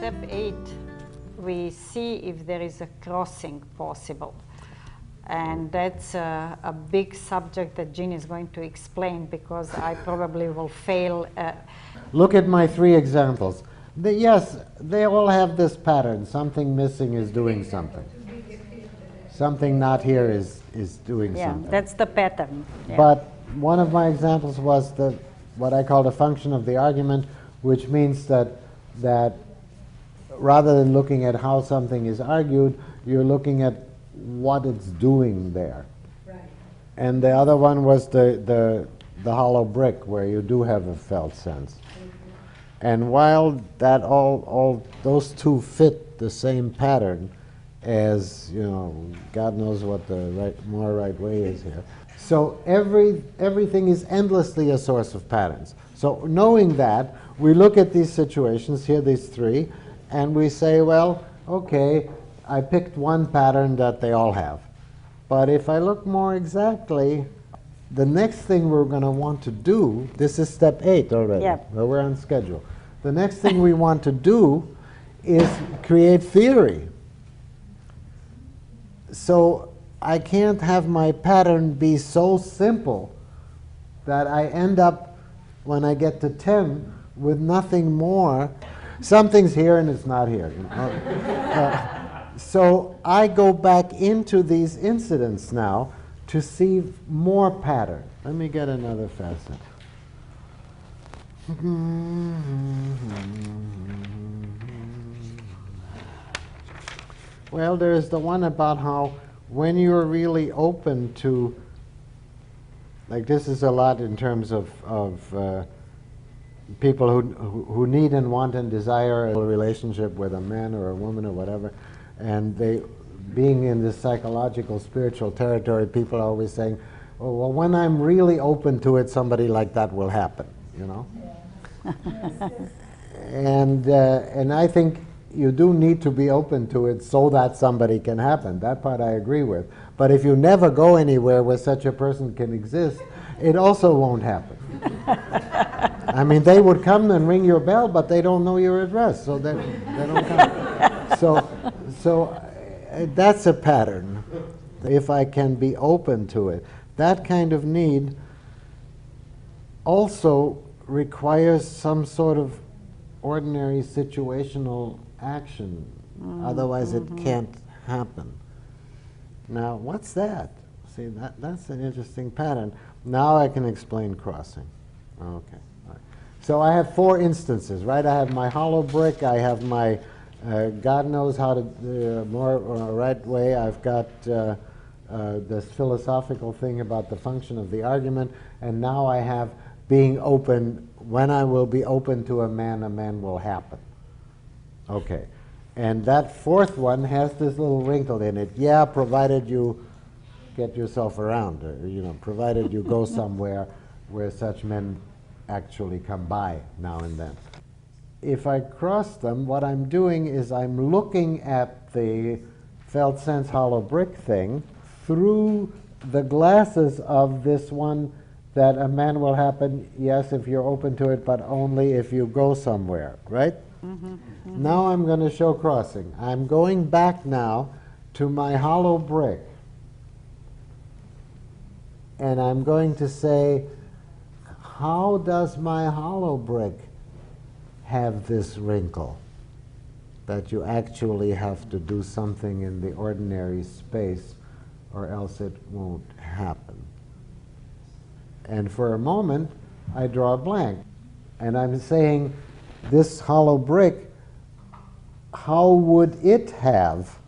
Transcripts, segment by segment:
step 8, we see if there is a crossing possible. And that's a big subject that Jean is going to explain, because I probably will fail. Look at my 3 examples. Yes, they all have this pattern. Something missing is doing something. Something not here is doing something. Yeah, that's the pattern. Yeah. But one of my examples was what I call the function of the argument, which means that rather than looking at how something is argued, you're looking at what it's doing there. Right. And the other one was the hollow brick, where you do have a felt sense. And while that all those 2 fit the same pattern, as you know, God knows what the more right way is here. So everything is endlessly a source of patterns. So knowing that, we look at these situations here, these 3, and we say, well, okay, I picked one pattern that they all have. But if I look more exactly, the next thing we're going to want to do, this is step 8 already. Yep. Well, we're on schedule. The next thing we want to do is create theory. So I can't have my pattern be so simple that I end up, when I get to 10, with nothing more. Something's here and it's not here. You know? So I go back into these incidents now to see more pattern. Let me get another facet. Well, there's the one about how when you're really open to, like this is a lot in terms of people who need and want and desire a relationship with a man or a woman or whatever, and they, being in this psychological, spiritual territory, people are always saying, oh, well, when I'm really open to it, somebody like that will happen, you know? Yeah. And I think you do need to be open to it so that somebody can happen. That part I agree with. But if you never go anywhere where such a person can exist, it also won't happen. I mean, they would come and ring your bell, but they don't know your address, so they don't come. So that's a pattern. If I can be open to it, that kind of need also requires some sort of ordinary situational action. Otherwise it can't happen. Now, what's that? See, that's an interesting pattern. Now I can explain crossing. Okay. All right. So I have 4 instances, right? I have my hollow brick, I have my God knows how to more right way. I've got this philosophical thing about the function of the argument, and now I have being open. When I will be open to a man will happen. Okay. And that 4th one has this little wrinkle in it. Yeah, provided you get yourself around, or, you know, provided you go somewhere where such men actually come by now and then. If I cross them, what I'm doing is I'm looking at the felt sense hollow brick thing through the glasses of this one, that a man will happen, yes, if you're open to it, but only if you go somewhere, right? Mm-hmm. Mm-hmm. Now I'm going to show crossing. I'm going back now to my hollow brick, and I'm going to say, how does my hollow brick have this wrinkle that you actually have to do something in the ordinary space or else it won't happen? And for a moment, I draw a blank. And I'm saying, this hollow brick, how would it have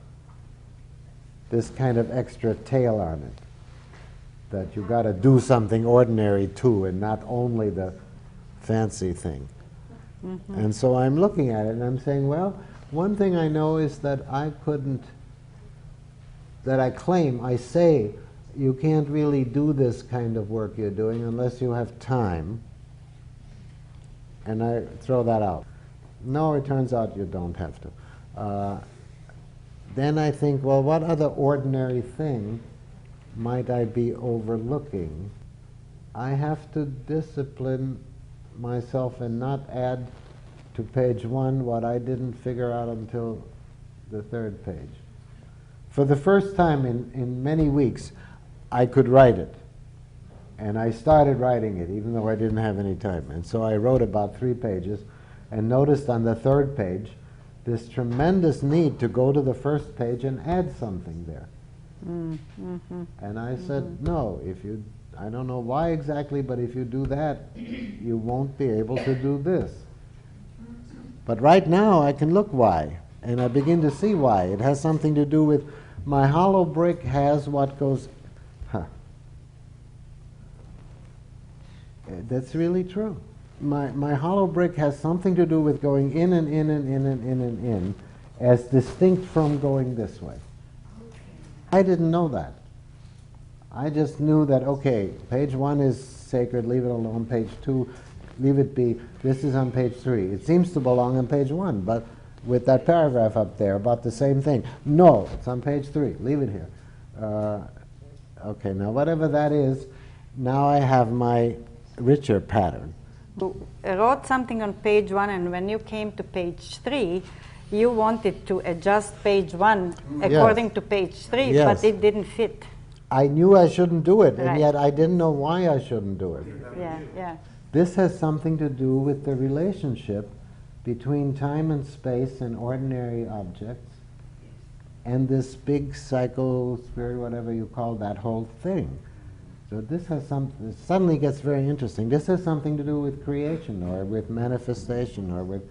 this kind of extra tail on it? That you've got to do something ordinary too, and not only the fancy thing. Mm-hmm. And so I'm looking at it and I'm saying, well, one thing I know is that I say, you can't really do this kind of work you're doing unless you have time. And I throw that out. No, it turns out you don't have to. Then I think, well, what other ordinary thing might I be overlooking? I have to discipline myself and not add to page 1 what I didn't figure out until the 3rd page. For the first time in many weeks, I could write it. And I started writing it, even though I didn't have any time. And so I wrote about 3 pages, and noticed on the 3rd page this tremendous need to go to the 1st page and add something there. And I said, no, I don't know why exactly, but if you do that, you won't be able to do this. But right now I can look why, and I begin to see why. It has something to do with my hollow brick has what goes, that's really true. My hollow brick has something to do with going in and in and in and in and in, as distinct from going this way. I didn't know that. I just knew that, okay, page 1 is sacred, leave it alone. Page 2, leave it be. This is on page 3. It seems to belong on page 1, but with that paragraph up there about the same thing. No, it's on page 3. Leave it here. Okay, now whatever that is, now I have my richer pattern. You wrote something on page 1, and when you came to page 3, you wanted to adjust page 1 according to page 3, but it didn't fit. I knew I shouldn't do it, Right. and yet I didn't know why I shouldn't do it. Yeah. This has something to do with the relationship between time and space and ordinary objects and this big psycho spirit, whatever you call that whole thing. So this has it suddenly gets very interesting. This has something to do with creation or with manifestation or with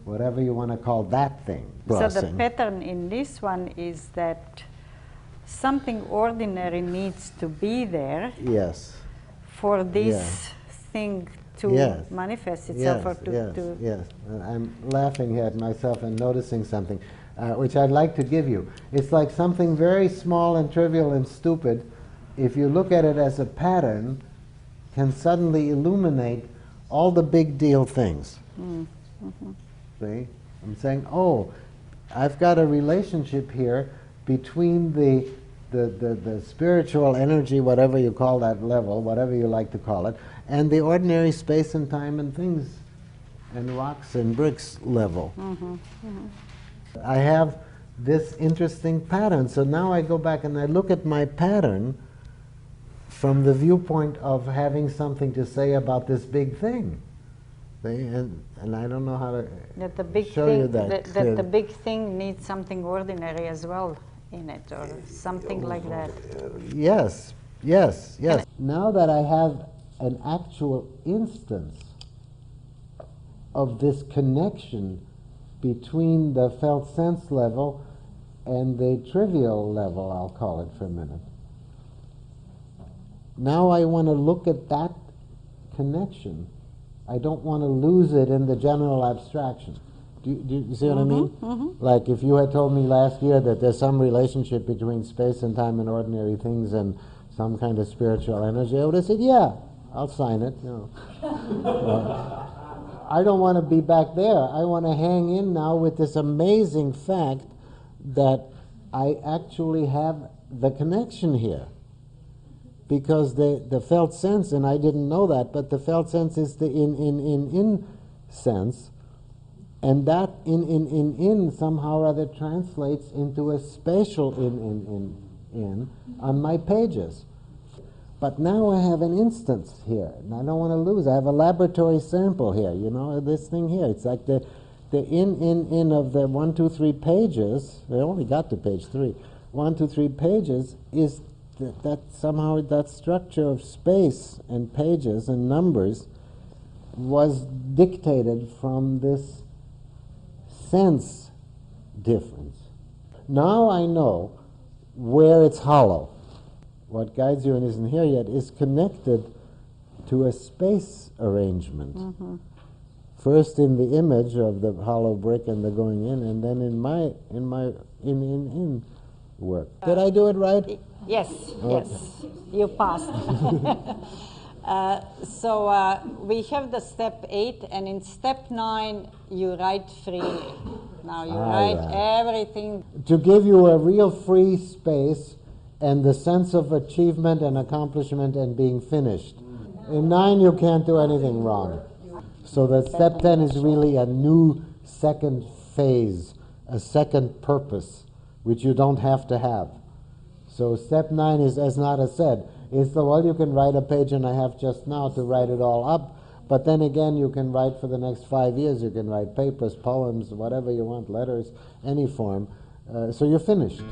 whatever you want to call that thing. So the pattern in this one is that something ordinary needs to be there for this thing to manifest itself. Yes. I'm laughing here at myself and noticing something, which I'd like to give you. It's like something very small and trivial and stupid, if you look at it as a pattern, can suddenly illuminate all the big deal things. See? I'm saying, oh, I've got a relationship here between the spiritual energy, whatever you call that level, whatever you like to call it, and the ordinary space and time and things and rocks and bricks level. I have this interesting pattern. So now I go back and I look at my pattern from the viewpoint of having something to say about this big thing. See? And I don't know how to show you that. That the big thing needs something ordinary as well in it, or something like that. Yes. Now that I have an actual instance of this connection between the felt sense level and the trivial level, I'll call it for a minute. Now I want to look at that connection. I don't want to lose it in the general abstraction. Do you see what I mean? Like if you had told me last year that there's some relationship between space and time and ordinary things and some kind of spiritual energy, I would have said, yeah, I'll sign it. I don't want to be back there. I want to hang in now with this amazing fact that I actually have the connection here. Because the felt sense, and I didn't know that, but the felt sense is the in sense, and that in somehow or other translates into a spatial in on my pages. But now I have an instance here, and I don't want to lose. I have a laboratory sample here, this thing here. It's like the in of the 1, 2, 3 pages. I only got to page 3. 1, 2, 3 pages is that somehow that structure of space and pages and numbers was dictated from this sense difference. Now I know where it's hollow. What guides you and isn't here yet is connected to a space arrangement. First in the image of the hollow brick and the going in, and then in my in work. Did I do it right? Yes, you passed. So we have the step 8, and in step 9 you write freely. Now you write everything. To give you a real free space and the sense of achievement and accomplishment and being finished. In 9 you can't do anything wrong. So that step 10 is really a new second phase, a second purpose, which you don't have to have. So step 9 is, as Nada said, is the, well, you can write a page and a half just now to write it all up, but then again you can write for the next 5 years. You can write papers, poems, whatever you want, letters, any form. So you're finished.